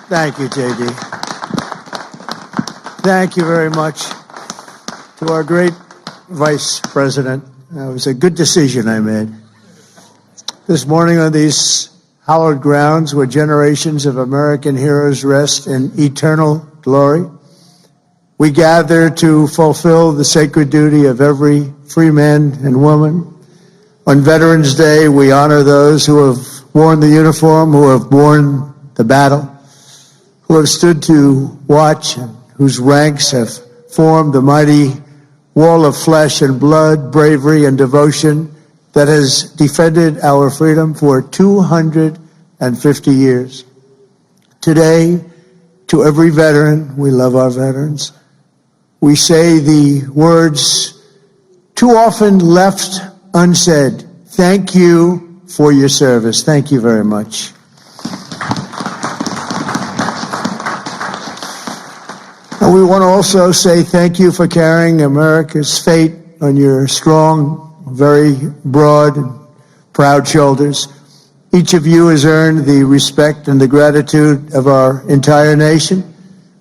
Thank you, J.D. Thank you very much to our great Vice President. It was a good decision I made. This morning on these hallowed grounds where generations of American heroes rest in eternal glory, we gather to fulfill the sacred duty of every free man and woman. On Veterans Day, we honor those who have worn the uniform, who have borne the battle, who have stood to watch and whose ranks have formed the mighty wall of flesh and blood, bravery and devotion that has defended our freedom for 250 years. Today, to every veteran, we love our veterans, we say the words too often left unsaid. Thank you for your service. Thank you very much. And we want to also say thank you for carrying America's fate on your strong, very broad and proud shoulders. Each of you has earned the respect and the gratitude of our entire nation.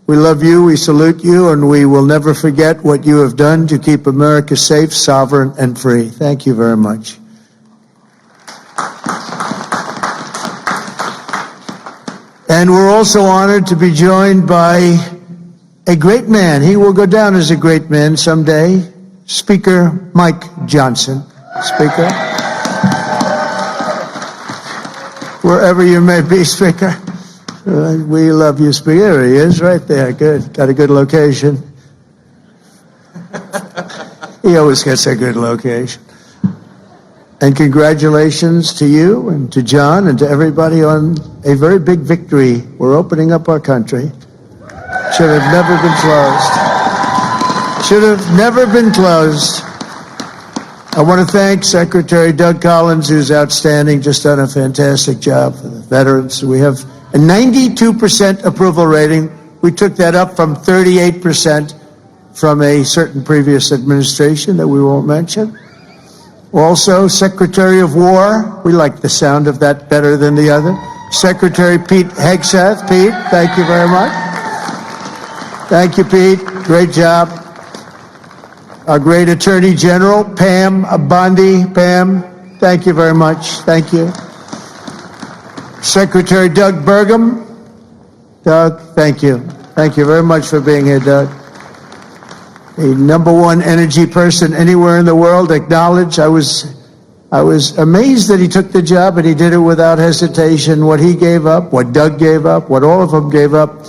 We love you, we salute you, and we will never forget what you have done to keep America safe, sovereign, and free. Thank you very much. And we're also honored to be joined by a great man. He will go down as a great man someday. Speaker Mike Johnson. Speaker. Wherever you may be, Speaker. We love you, Speaker. There he is, right there. Good. Got a good location. He always gets a good location. And congratulations to you and to John and to everybody on a very big victory. We're opening up our country. Should have never been closed. Should have never been closed. I want to thank Secretary Doug Collins, who's outstanding, just done a fantastic job for the veterans. We have a 92% approval rating. We took that up from 38% from a certain previous administration that we won't mention. Also, Secretary of War, we like the sound of that better than the other. Secretary Pete Hegseth. Pete, thank you very much. Thank you, Pete. Great job. Our great Attorney General, Pam Bondi. Pam, thank you very much. Thank you. Secretary Doug Burgum. Doug, thank you. Thank you very much for being here, Doug. The #1 energy person anywhere in the world, acknowledged. I was amazed that he took the job and he did it without hesitation. What he gave up, what Doug gave up, what all of them gave up,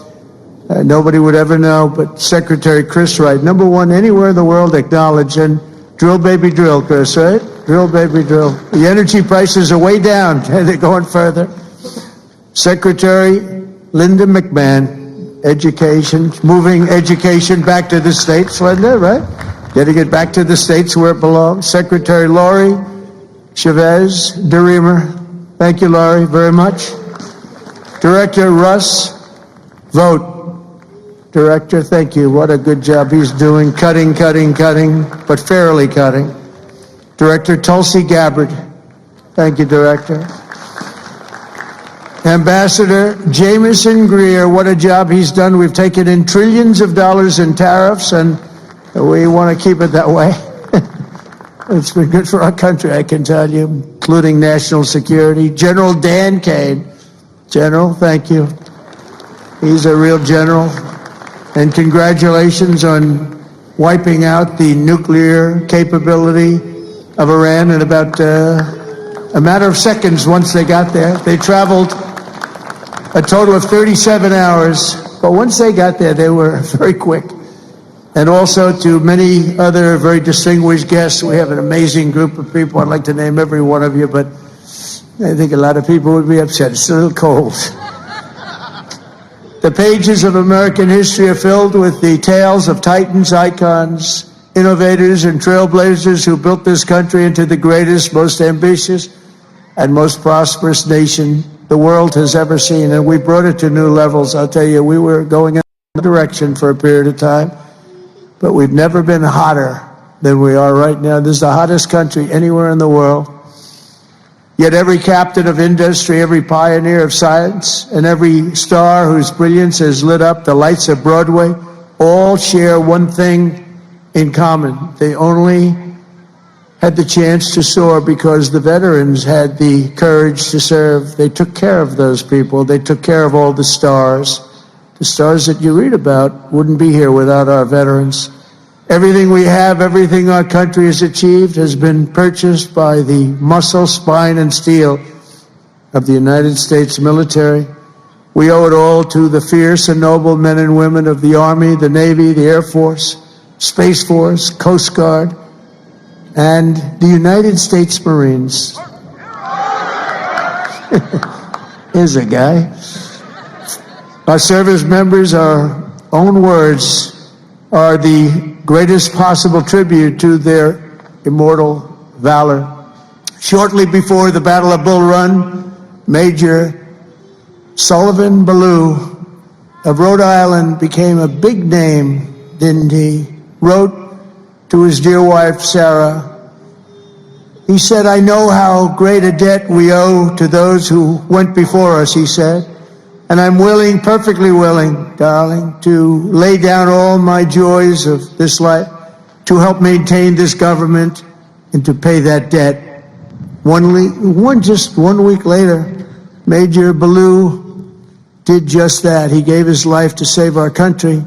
nobody would ever know, but Secretary Chris Wright, #1 anywhere in the world, acknowledged. And drill, baby, drill, Chris, right? Drill, baby, drill. The energy prices are way down, and they're going further. Secretary Linda McMahon, Education, moving education back to the states, Linda, right? Getting it back to the states where it belongs. Secretary Laurie Chavez DeReamer, thank you, Laurie, very much. Director Russ Vogt. Director, thank you. What a good job he's doing. Cutting, but fairly cutting. Director Tulsi Gabbard. Thank you, Director. Ambassador Jamieson Greer, what a job he's done. We've taken in trillions of dollars in tariffs, and we want to keep it that way. It's been good for our country, I can tell you, including national security. General Dan Kane. General, thank you. He's a real general. And congratulations on wiping out the nuclear capability of Iran in about a matter of seconds once they got there. They traveled a total of 37 hours, but once they got there, they were very quick. And also to many other very distinguished guests. We have an amazing group of people. I'd like to name every one of you, but I think a lot of people would be upset. It's a little cold. The pages of American history are filled with the tales of titans, icons, innovators, and trailblazers who built this country into the greatest, most ambitious, and most prosperous nation the world has ever seen. And we brought it to new levels. I'll tell you, we were going in a direction for a period of time, but we've never been hotter than we are right now. This is the hottest country anywhere in the world. Yet every captain of industry, every pioneer of science, and every star whose brilliance has lit up the lights of Broadway all share one thing in common. They only had the chance to soar because the veterans had the courage to serve. They took care of those people. They took care of all the stars. The stars that you read about wouldn't be here without our veterans. Everything we have, everything our country has achieved has been purchased by the muscle, spine, and steel of the United States military. We owe it all to the fierce and noble men and women of the Army, the Navy, the Air Force, Space Force, Coast Guard, and the United States Marines. Here's a guy. Our service members, our own words, are the greatest possible tribute to their immortal valor. Shortly before the Battle of Bull Run, Major Sullivan Ballou of Rhode Island became a big name, didn't he? Wrote to his dear wife, Sarah. He said, "I know how great a debt we owe to those who went before us," he said, "and I'm willing, perfectly willing, darling, to lay down all my joys of this life to help maintain this government and to pay that debt." Just 1 week later, Major Ballou did just that. He gave his life to save our country.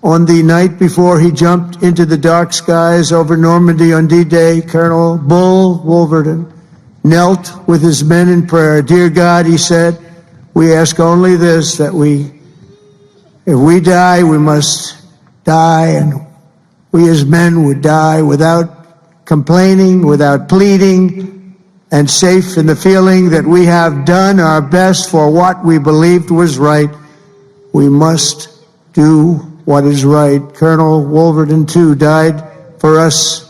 On the night before he jumped into the dark skies over Normandy on D-Day, Colonel Bull Wolverton knelt with his men in prayer. "Dear God," he said, "we ask only this, that if we die, we must die, and we as men would die without complaining, without pleading, and safe in the feeling that we have done our best for what we believed was right. We must do what is right." Colonel Wolverton, too, died for us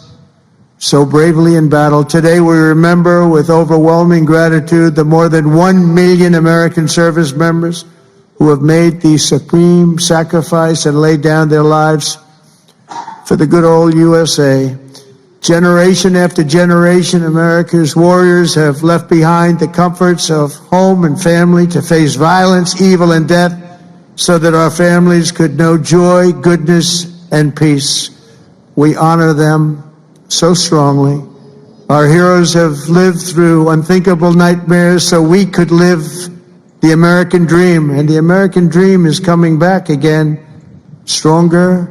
so bravely in battle. Today we remember with overwhelming gratitude the more than 1 million American service members who have made the supreme sacrifice and laid down their lives for the good old USA. Generation after generation, America's warriors have left behind the comforts of home and family to face violence, evil, and death so that our families could know joy, goodness, and peace. We honor them so strongly. Our heroes have lived through unthinkable nightmares so we could live the American dream, and the American dream is coming back again, stronger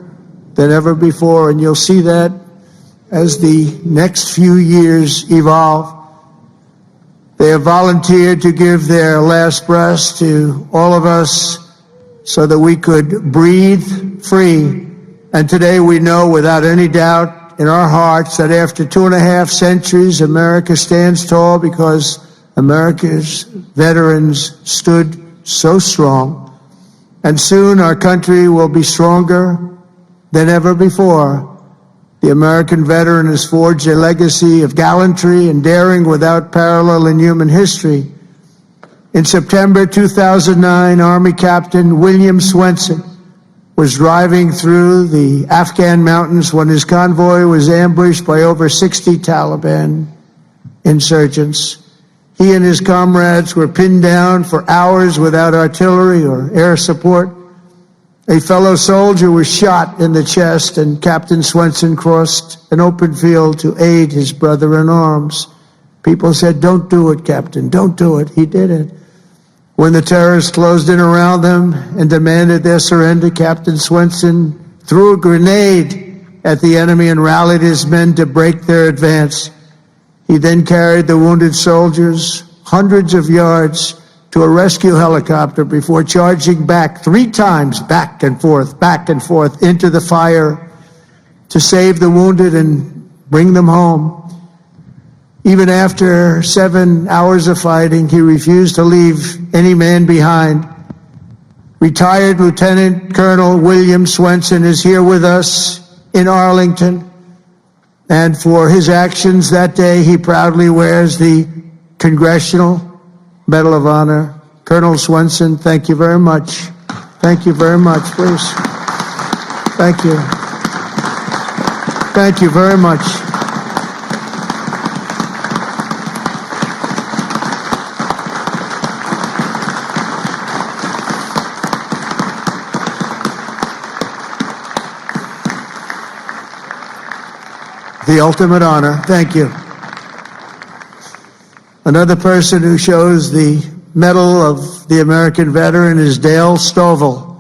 than ever before, and you'll see that as the next few years evolve. They have volunteered to give their last breaths to all of us so that we could breathe free. And today we know without any doubt in our hearts that after 2.5 centuries, America stands tall because America's veterans stood so strong. And soon our country will be stronger than ever before. The American veteran has forged a legacy of gallantry and daring without parallel in human history. In September 2009, Army Captain William Swenson was driving through the Afghan mountains when his convoy was ambushed by over 60 Taliban insurgents. He and his comrades were pinned down for hours without artillery or air support. A fellow soldier was shot in the chest, and Captain Swenson crossed an open field to aid his brother in arms. People said, "Don't do it, Captain, don't do it." He did it. When the terrorists closed in around them and demanded their surrender, Captain Swenson threw a grenade at the enemy and rallied his men to break their advance. He then carried the wounded soldiers hundreds of yards to a rescue helicopter before charging back 3 times, back and forth into the fire to save the wounded and bring them home. Even after 7 hours of fighting, he refused to leave any man behind. Retired Lieutenant Colonel William Swenson is here with us in Arlington, and for his actions that day, he proudly wears the Congressional Medal of Honor. Colonel Swenson, thank you very much. Thank you very much, please. Thank you. Thank you very much. The ultimate honor. Thank you. Another person who shows the Medal of the American Veteran is Dale Stovall.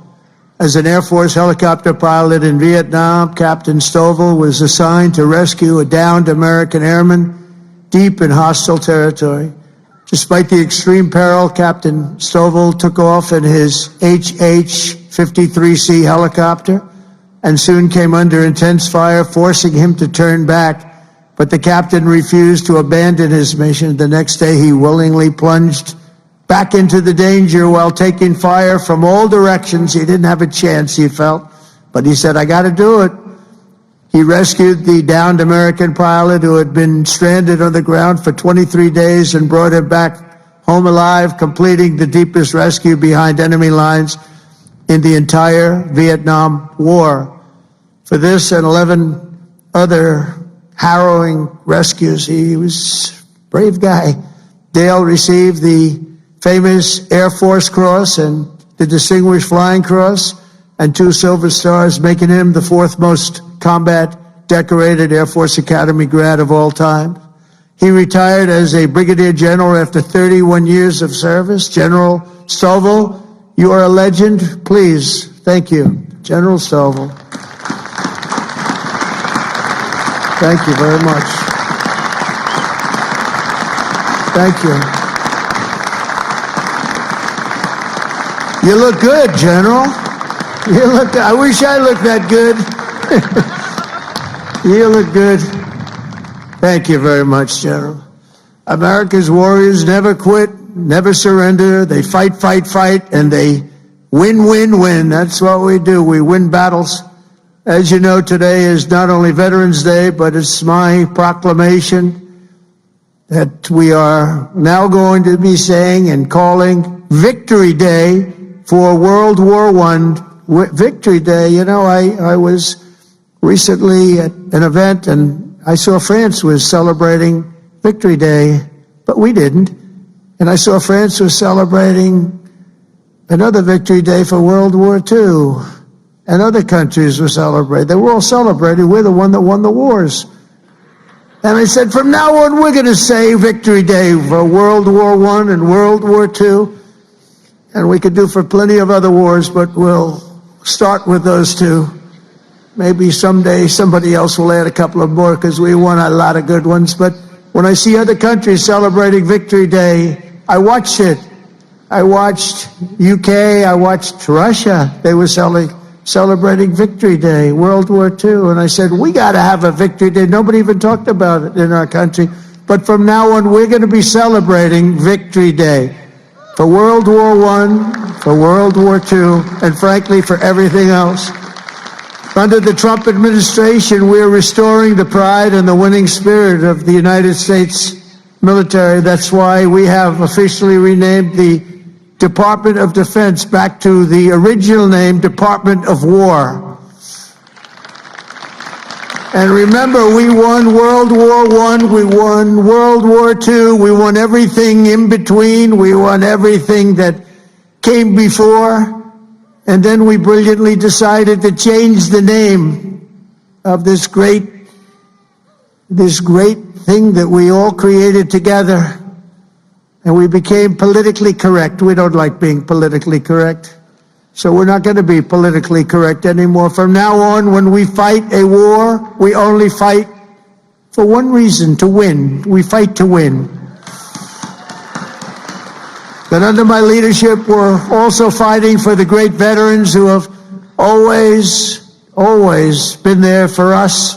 As an Air Force helicopter pilot in Vietnam, Captain Stovall was assigned to rescue a downed American airman deep in hostile territory. Despite the extreme peril, Captain Stovall took off in his HH-53C helicopter and soon came under intense fire, forcing him to turn back. But the captain refused to abandon his mission. The next day, he willingly plunged back into the danger while taking fire from all directions. He didn't have a chance, he felt, but he said, I got to do it. He rescued the downed American pilot who had been stranded on the ground for 23 days and brought him back home alive, completing the deepest rescue behind enemy lines in the entire Vietnam War. For this and 11 other harrowing rescues, he was a brave guy. Dale received the famous Air Force Cross and the Distinguished Flying Cross and 2 Silver Stars, making him the 4th most combat decorated Air Force Academy grad of all time. He retired as a brigadier general after 31 years of service. General Stovall, you are a legend. Please, thank you. General Stovall. Thank you very much. Thank you. You look good, General. You look, I wish I looked that good. You look good. Thank you very much, General. America's warriors never quit, never surrender. They fight, fight, fight, and they win, win, win. That's what we do. We win battles. As you know, today is not only Veterans Day, but it's my proclamation that we are now going to be saying and calling Victory Day for World War I. Victory Day. You know, I was recently at an event and I saw France was celebrating Victory Day, but we didn't. And I saw France was celebrating another Victory Day for World War II. And other countries were celebrating. They were all celebrating. We're the one that won the wars. And I said, from now on, we're going to say Victory Day for World War I and World War II. And we could do for plenty of other wars, but we'll start with those 2. Maybe someday somebody else will add a couple of more because we won a lot of good ones. But when I see other countries celebrating Victory Day, I watched it. I watched UK, I watched Russia. They were celebrating Victory Day, World War II. And I said, we got to have a Victory Day. Nobody even talked about it in our country. But from now on, we're going to be celebrating Victory Day for World War I, for World War II, and frankly, for everything else. Under the Trump administration, we're restoring the pride and the winning spirit of the United States military. That's why we have officially renamed the Department of Defense back to the original name, Department of War. And remember, we won World War I, we won World War II, we won everything in between, we won everything that came before, and then we brilliantly decided to change the name of this great thing that we all created together. And we became politically correct. We don't like being politically correct. So we're not going to be politically correct anymore. From now on, when we fight a war, we only fight for one reason, to win. We fight to win. But under my leadership, we're also fighting for the great veterans who have always been there for us,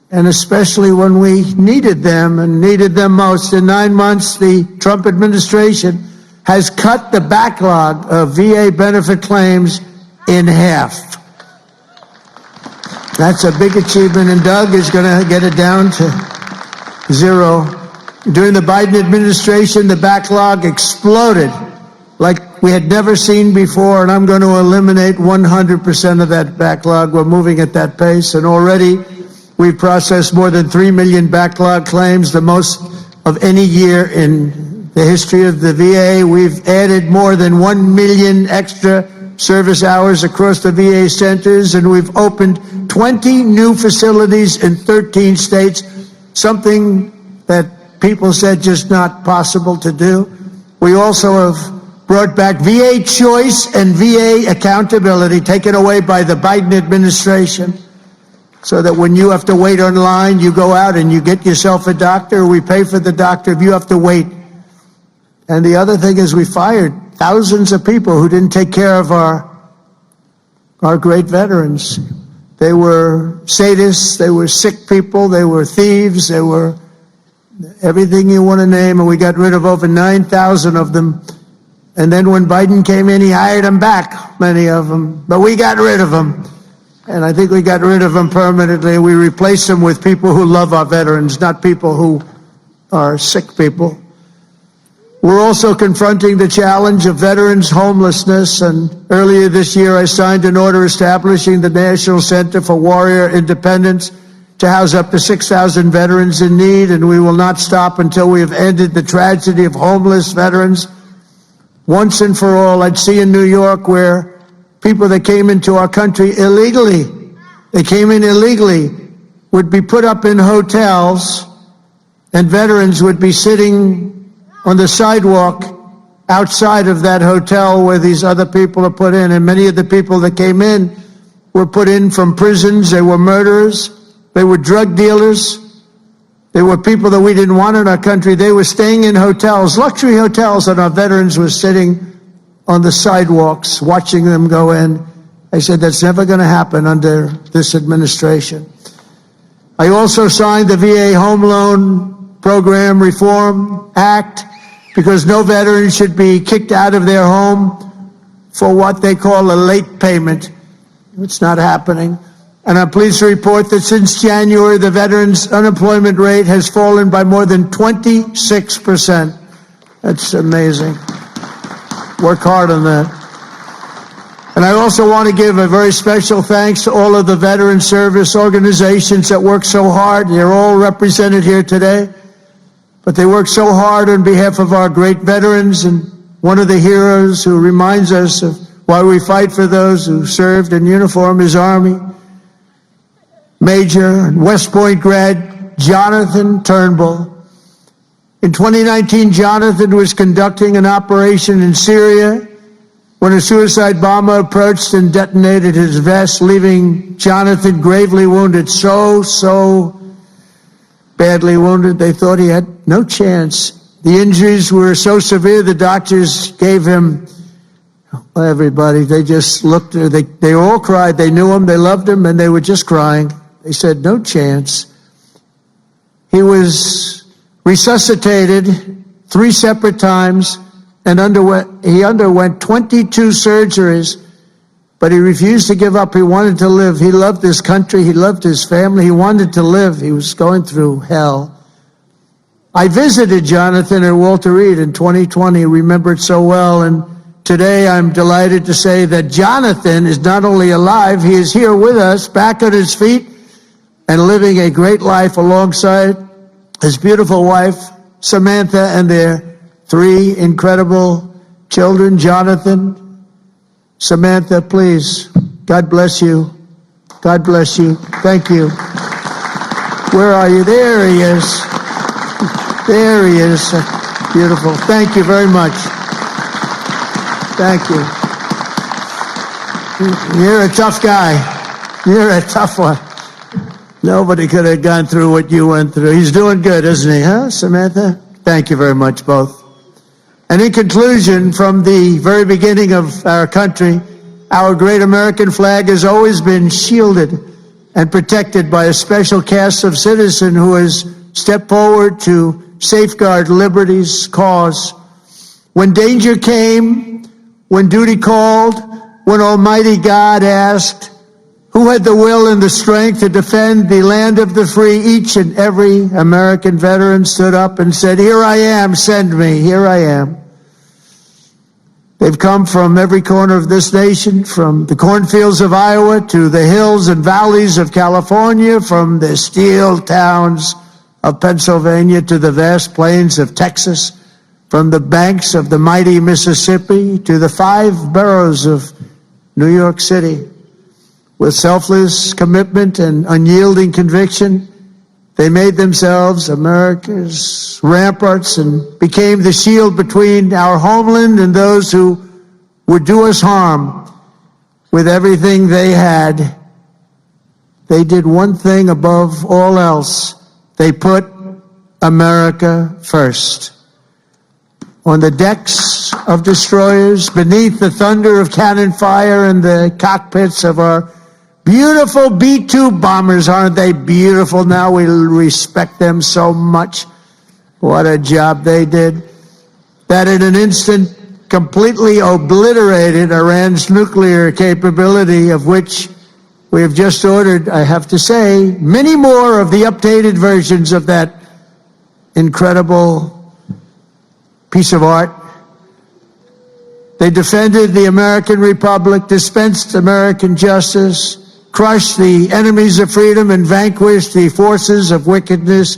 and especially when we needed them and needed them most. In 9 months, the Trump administration has cut the backlog of VA benefit claims in half. That's a big achievement, and Doug is going to get it down to 0. During the Biden administration, the backlog exploded like we had never seen before, and I'm going to eliminate 100% of that backlog. We're moving at that pace, and already we've processed more than 3 million backlog claims, the most of any year in the history of the VA. We've added more than 1 million extra service hours across the VA centers, and we've opened 20 new facilities in 13 states, something that people said just not possible to do. We also have brought back VA choice and VA accountability, taken away by the Biden administration, so that when you have to wait online, you go out and you get yourself a doctor, or we pay for the doctor if you have to wait. And the other thing is we fired thousands of people who didn't take care of our great veterans. They were sadists, they were sick people, they were thieves, they were everything you want to name, and we got rid of over 9,000 of them. And then when Biden came in, he hired them back, many of them. But we got rid of them. And I think we got rid of them permanently. We replaced them with people who love our veterans, not people who are sick people. We're also confronting the challenge of veterans' homelessness, and earlier this year I signed an order establishing the National Center for Warrior Independence to house up to 6,000 veterans in need, and we will not stop until we have ended the tragedy of homeless veterans once and for all. I'd see in New York where people that came into our country illegally, they came in illegally, would be put up in hotels, and veterans would be sitting on the sidewalk outside of that hotel where these other people are put in. And many of the people that came in were put in from prisons. They were murderers. They were drug dealers. They were people that we didn't want in our country. They were staying in hotels, luxury hotels, and our veterans were sitting on the sidewalks watching them go in. I said, that's never going to happen under this administration. I also signed the VA Home Loan Program Reform Act, because no veteran should be kicked out of their home for what they call a late payment. It's not happening. And I'm pleased to report that since January, the veterans' unemployment rate has fallen by more than 26%. That's amazing. Work hard on that. And I also want to give a very special thanks to all of the veteran service organizations that work so hard. They're all represented here today. But they work so hard on behalf of our great veterans, and one of the heroes who reminds us of why we fight for those who served in uniform is Army Major and West Point grad Jonathan Turnbull. In 2019, Jonathan was conducting an operation in Syria when a suicide bomber approached and detonated his vest, leaving Jonathan gravely wounded, so badly wounded, they thought he had no chance. The injuries were so severe, the doctors gave him, everybody, they just looked, they all cried. They knew him, they loved him, and they were just crying. They said, no chance. He was resuscitated 3 separate times and he underwent 22 surgeries, but he refused to give up. He wanted to live. He loved this country. He loved his family. He wanted to live. He was going through hell. I visited Jonathan at Walter Reed in 2020, remembered so well, and today I'm delighted to say that Jonathan is not only alive, he is here with us, back on his feet, and living a great life alongside his beautiful wife, Samantha, and their 3 incredible children. Jonathan, Samantha, please, God bless you. God bless you. Thank you. Where are you? There he is. There he is. Beautiful. Thank you very much. Thank you. You're a tough guy. You're a tough one. Nobody could have gone through what you went through. He's doing good, isn't he, huh, Samantha? Thank you very much, both. And in conclusion, from the very beginning of our country, our great American flag has always been shielded and protected by a special caste of citizen who has stepped forward to safeguard liberty's cause. When danger came, when duty called, when Almighty God asked, who had the will and the strength to defend the land of the free, each and every American veteran stood up and said, here I am, send me, here I am. They've come from every corner of this nation, from the cornfields of Iowa to the hills and valleys of California, from the steel towns of Pennsylvania to the vast plains of Texas, from the banks of the mighty Mississippi to the 5 boroughs of New York City. With selfless commitment and unyielding conviction, they made themselves America's ramparts and became the shield between our homeland and those who would do us harm. With everything they had, they did one thing above all else. They put America first. On the decks of destroyers, beneath the thunder of cannon fire, and the cockpits of our beautiful B-2 bombers. Aren't they beautiful now? We respect them so much. What a job they did. That in an instant completely obliterated Iran's nuclear capability, of which we have just ordered, I have to say, many more of the updated versions of that incredible piece of art. They defended the American Republic, dispensed American justice, crushed the enemies of freedom, and vanquished the forces of wickedness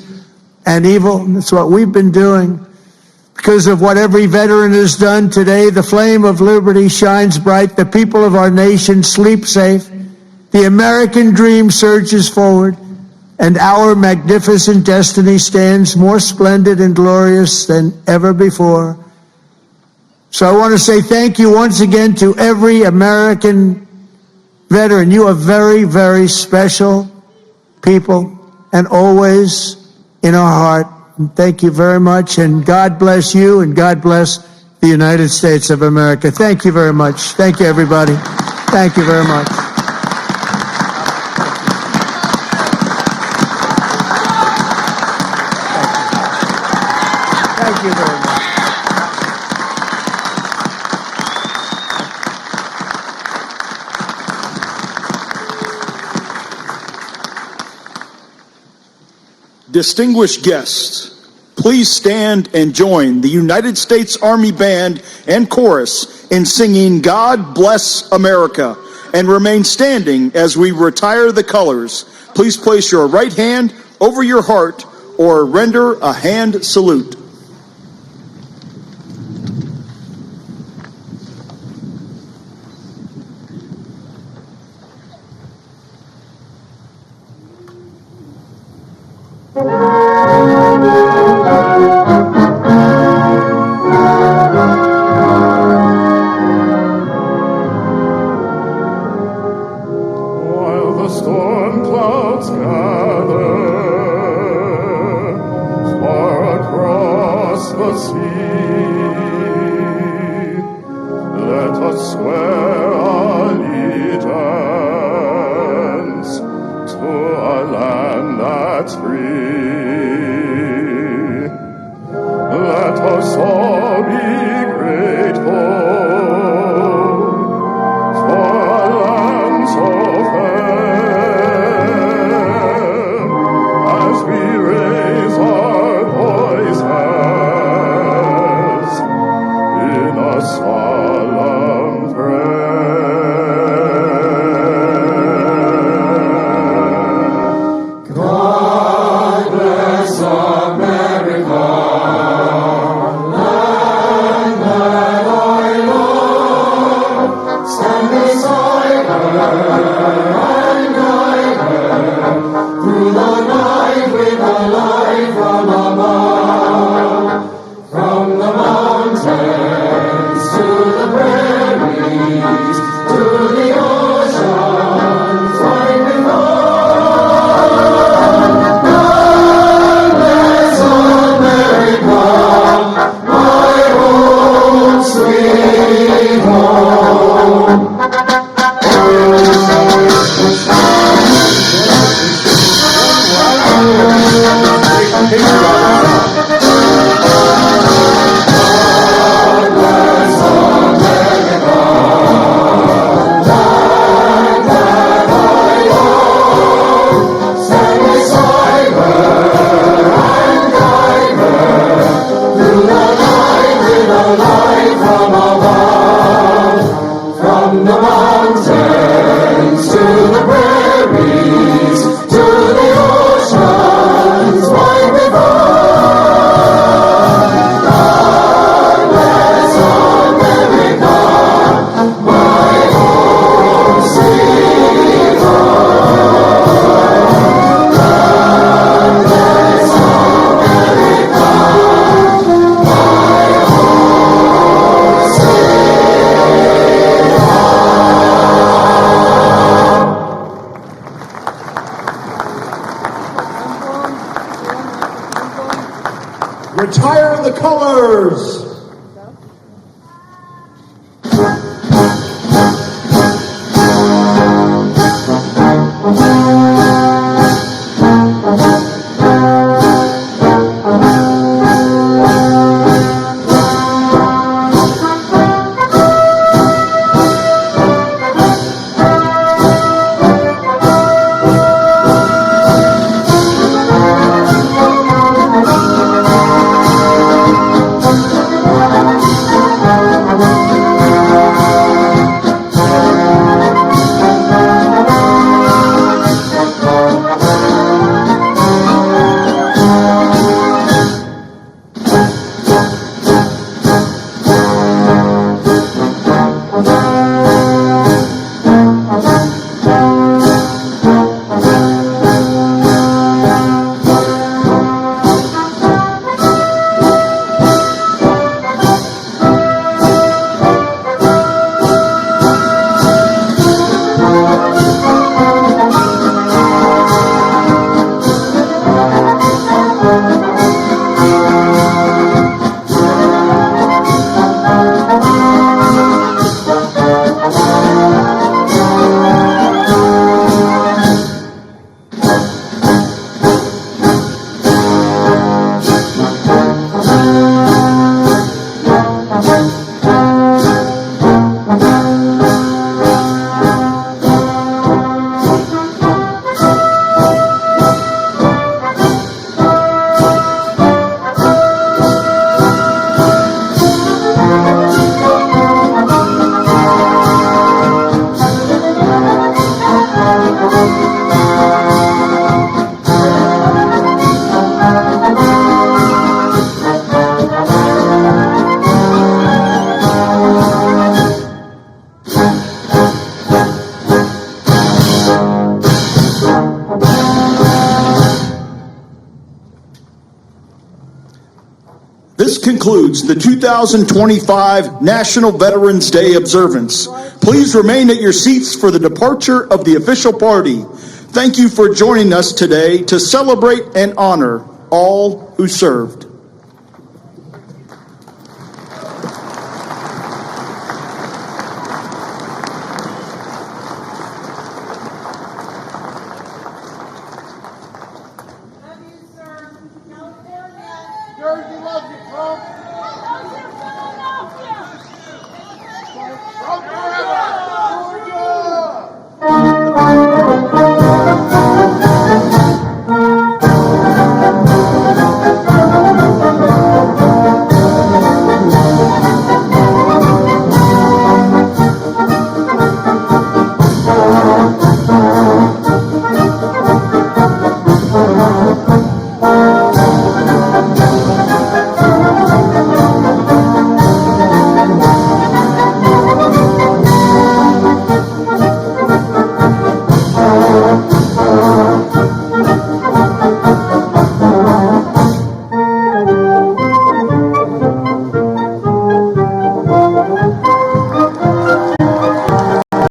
and evil. And that's what we've been doing. Because of what every veteran has done today, the flame of liberty shines bright. The people of our nation sleep safe. The American dream surges forward, and our magnificent destiny stands more splendid and glorious than ever before. So I want to say thank you once again to every American veteran. You are very, very special people, and always in our heart. And thank you very much, and God bless you, and God bless the United States of America. Thank you very much. Thank you, everybody. Thank you very much. Thank you very much. Distinguished guests, please stand and join the United States Army Band and Chorus in singing God Bless America, and remain standing as we retire the colors. Please place your right hand over your heart or render a hand salute. While the storm clouds gather far across the sea, let us swear allegiance to a land that's free. Let us all be grateful for a land so fair, as we raise our voices in a solemn prayer. God bless America, land Retire the colors. This concludes the 2025 National Veterans Day observance. Please remain at your seats for the departure of the official party. Thank you for joining us today to celebrate and honor all who served. Love you, sir. California. Jersey